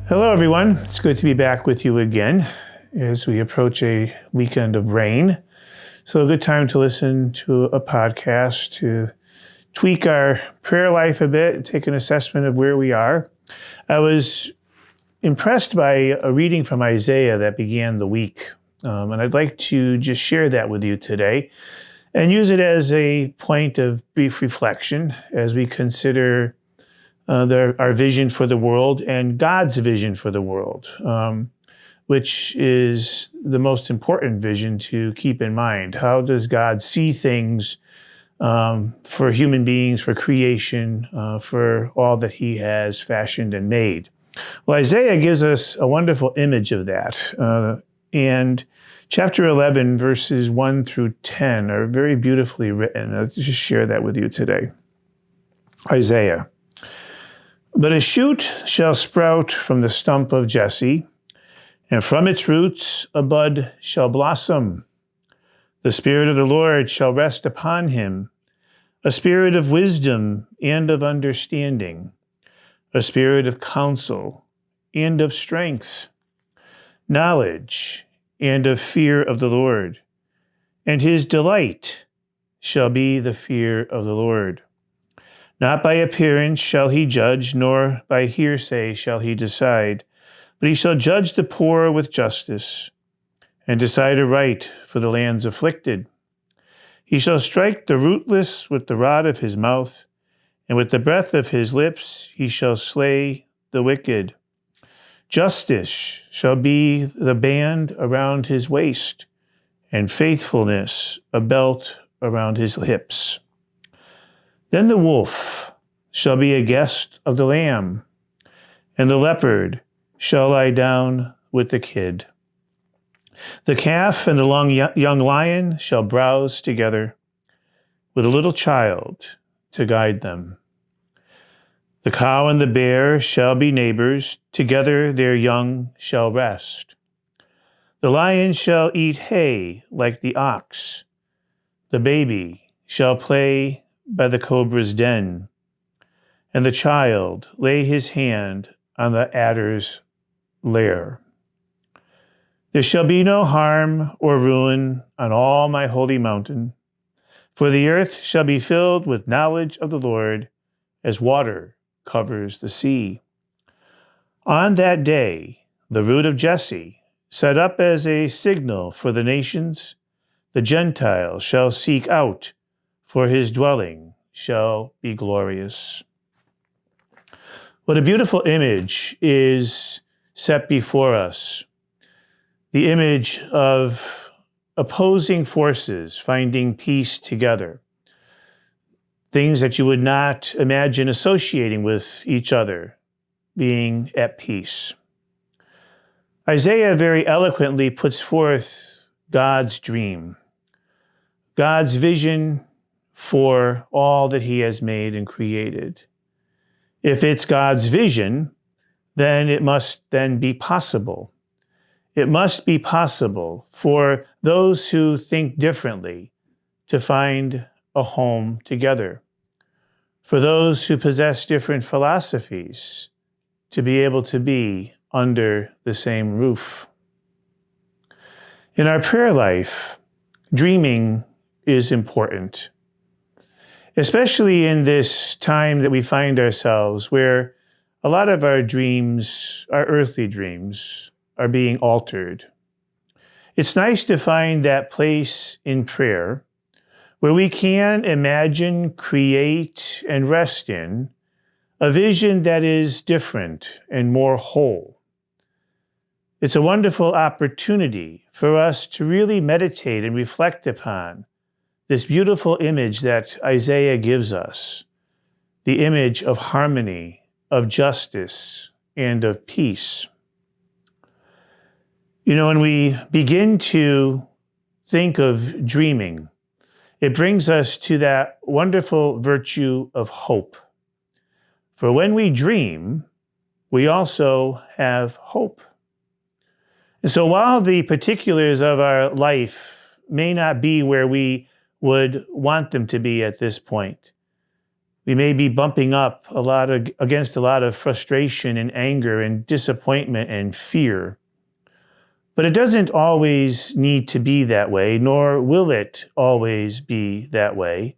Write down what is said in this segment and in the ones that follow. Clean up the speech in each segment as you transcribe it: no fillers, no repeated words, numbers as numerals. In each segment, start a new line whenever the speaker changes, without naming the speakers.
Hello, everyone. It's good to be back with you again as we approach a weekend of rain. So, a good time to listen to a podcast to tweak our prayer life a bit and take an assessment of where we are. I was impressed by a reading from Isaiah that began the week, and I'd like to just share that with you today and use it as a point of brief reflection as we consider our vision for the world and God's vision for the world, which is the most important vision to keep in mind. How does God see things for human beings, for creation, for all that he has fashioned and made? Well, Isaiah gives us a wonderful image of that. And chapter 11, verses 1 through 10 are very beautifully written. I'll just share that with you today. Isaiah. But a shoot shall sprout from the stump of Jesse, and from its roots a bud shall blossom. The Spirit of the Lord shall rest upon him, a spirit of wisdom and of understanding, a spirit of counsel and of strength, knowledge and of fear of the Lord. And his delight shall be the fear of the Lord. Not by appearance shall he judge, nor by hearsay shall he decide, but he shall judge the poor with justice, and decide aright for the land's afflicted. He shall strike the rootless with the rod of his mouth, and with the breath of his lips he shall slay the wicked. Justice shall be the band around his waist, and faithfulness a belt around his hips. Then the wolf shall be a guest of the lamb, and the leopard shall lie down with the kid. The calf and the young lion shall browse together, with a little child to guide them. The cow and the bear shall be neighbors, together their young shall rest. The lion shall eat hay like the ox. The baby shall play by the cobra's den, and the child lay his hand on the adder's lair. There shall be no harm or ruin on all my holy mountain, for the earth shall be filled with knowledge of the Lord as water covers the sea. On that day, the root of Jesse, set up as a signal for the nations, the Gentiles shall seek out, for his dwelling shall be glorious. What a beautiful image is set before us. The image of opposing forces finding peace together. Things that you would not imagine associating with each other, being at peace. Isaiah very eloquently puts forth God's dream, God's vision for all that he has made and created. If it's God's vision, then it must then be possible. It must be possible for those who think differently to find a home together. For those who possess different philosophies to be able to be under the same roof. In our prayer life, dreaming is important, especially in this time that we find ourselves where a lot of our dreams, our earthly dreams, are being altered. It's nice to find that place in prayer where we can imagine, create, and rest in a vision that is different and more whole. It's a wonderful opportunity for us to really meditate and reflect upon this beautiful image that Isaiah gives us, the image of harmony, of justice, and of peace. You know, when we begin to think of dreaming, it brings us to that wonderful virtue of hope. For when we dream, we also have hope. And so while the particulars of our life may not be where we would want them to be at this point, We may be bumping up against a lot of frustration and anger and disappointment and fear. But it doesn't always need to be that way, nor will it always be that way.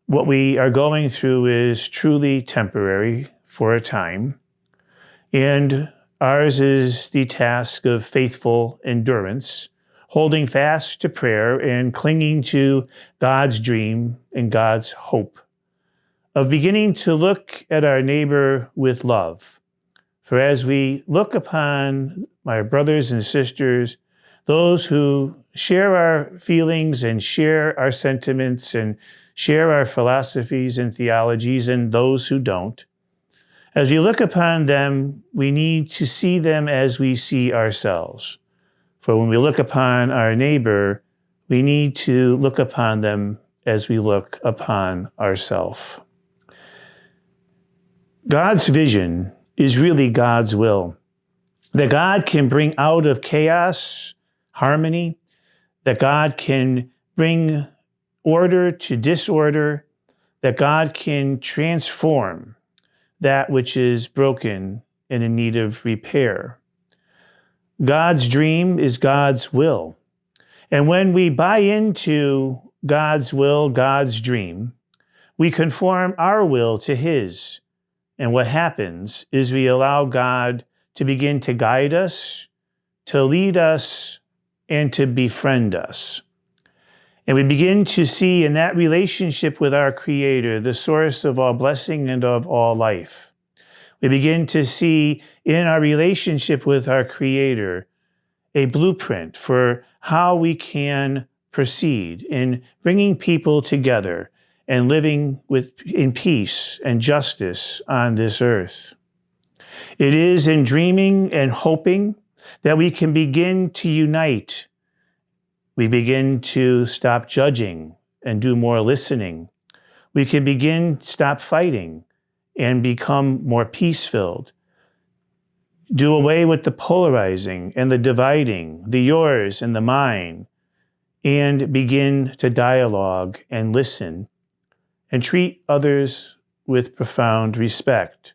What we are going through is truly temporary for a time, and ours is the task of faithful endurance, holding fast to prayer and clinging to God's dream and God's hope, of beginning to look at our neighbor with love. For as we look upon my brothers and sisters, those who share our feelings and share our sentiments and share our philosophies and theologies, and those who don't, as we look upon them, we need to see them as we see ourselves. For when we look upon our neighbor, we need to look upon them as we look upon ourselves. God's vision is really God's will. That God can bring out of chaos harmony, that God can bring order to disorder, that God can transform that which is broken and in need of repair. God's dream is God's will. And when we buy into God's will, God's dream, we conform our will to His. And what happens is we allow God to begin to guide us, to lead us, and to befriend us. And we begin to see in that relationship with our Creator, the source of all blessing and of all life. We begin to see in our relationship with our Creator a blueprint for how we can proceed in bringing people together and living in peace and justice on this earth. It is in dreaming and hoping that we can begin to unite. We begin to stop judging and do more listening. We can begin to stop fighting and become more peace-filled. Do away with the polarizing and the dividing, the yours and the mine, and begin to dialogue and listen and treat others with profound respect.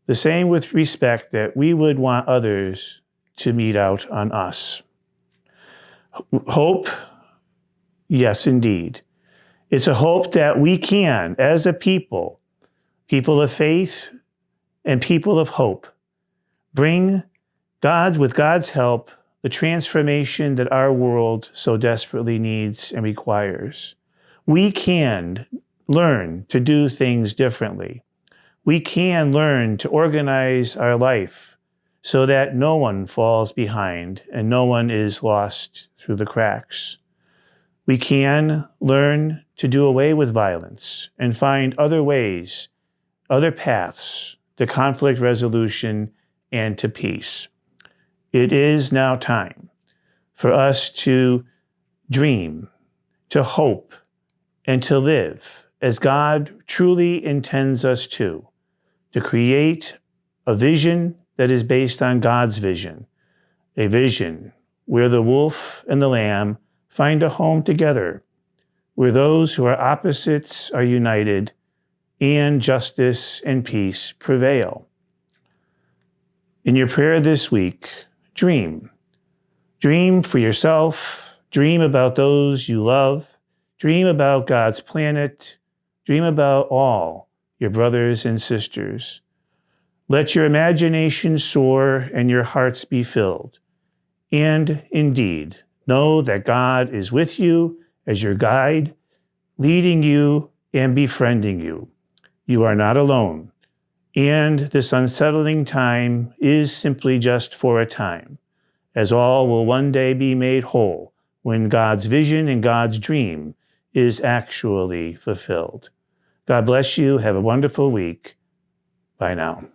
The same with respect that we would want others to meet out on us. Hope, yes, indeed. It's a hope that we can, as a people of faith and people of hope, bring God, with God's help, the transformation that our world so desperately needs and requires. We can learn to do things differently. We can learn to organize our life so that no one falls behind and no one is lost through the cracks. We can learn to do away with violence and find other ways, other paths to conflict resolution and to peace. It is now time for us to dream, to hope, and to live as God truly intends us to create a vision that is based on God's vision, a vision where the wolf and the lamb find a home together, where those who are opposites are united, and justice and peace prevail. In your prayer this week, dream. Dream for yourself. Dream about those you love. Dream about God's planet. Dream about all your brothers and sisters. Let your imagination soar and your hearts be filled. And indeed, know that God is with you as your guide, leading you and befriending you. You are not alone. And this unsettling time is simply just for a time, as all will one day be made whole when God's vision and God's dream is actually fulfilled. God bless you. Have a wonderful week. Bye now.